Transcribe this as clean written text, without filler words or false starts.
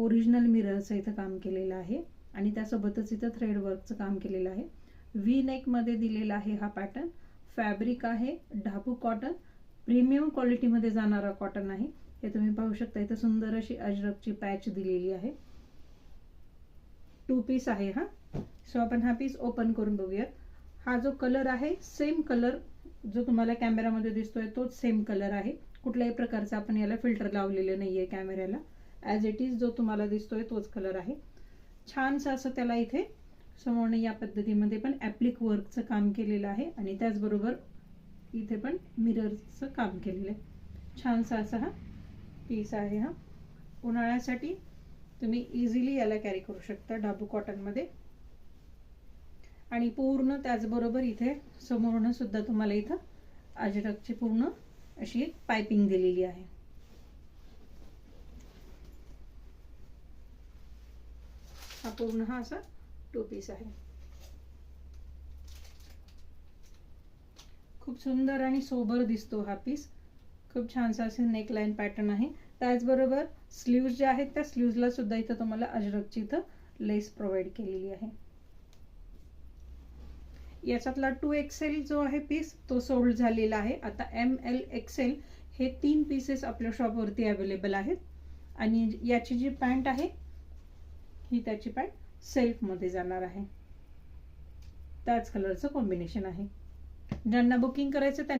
Original मिररचं इथं काम केलेलं आहे आणि त्यासोबतच इथं थ्रेड वर्कचं काम केलेलं आहे. व्ही नेक मध्ये दिलेला आहे हा पॅटर्न. फॅब्रिक आहे ढाबू कॉटन, प्रीमियम क्वालिटीमध्ये जाणारा कॉटन आहे. हे तुम्ही पाहू शकता. इथं सुंदर अशी अजरकची पॅच दिलेली आहे. 2 पीस आहे हा. सो आपण हा पीस ओपन करून बघूयात. हा जो कलर आहे सेम कलर जो तुम्हाला कॅमेरामध्ये दिसतोय तोच सेम कलर आहे. कुठल्याही प्रकारचा आपण याला फिल्टर लावलेलं नाहीये कॅमेऱ्याला. ॲज इट इज जो तुम्हाला दिसतोय तोच कलर आहे. छानसं असं त्याला इथे समोरने या पद्धतीमध्ये पण ॲप्लिक वर्कचं काम केलेलं आहे आणि त्याचबरोबर इथे पण मिररचं काम केलेलं आहे. छानसा असा हा पीस आहे हा. उन्हाळ्यासाठी तुम्ही इझिली याला कॅरी करू शकता ढाबू कॉटन मध्ये. आणि पूर्ण त्याचबरोबर इथे समोरनं सुद्धा तुम्हाला इथं अजरकची पूर्ण अशी एक पाइपिंग दिलेली आहे. हा पूर्ण हा असा 2 पीस आहे. खूप सुंदर आणि सोबर दिसतो हा पीस. खूप छानसा असे नेकलाईन पॅटर्न आहे. त्याचबरोबर स्लीव्ज जे आहेत त्या स्लीव्जला सुद्धा इथं तुम्हाला अजरकची इथं लेस प्रोव्हाइड केलेली आहे. याच्यातला 2XL जो आहे पीस तो सोल्ड झालेला आहे. आता ML XL हे 3 पीसेस आपल्या शॉपवरती अवेलेबल आहेत. आणि याची जी पॅन्ट आहे ही त्याची पॅन्ट सेल्फ मध्ये जाणार आहे. त्याच कलरचं कॉम्बिनेशन आहे. ज्यांना बुकिंग करायचं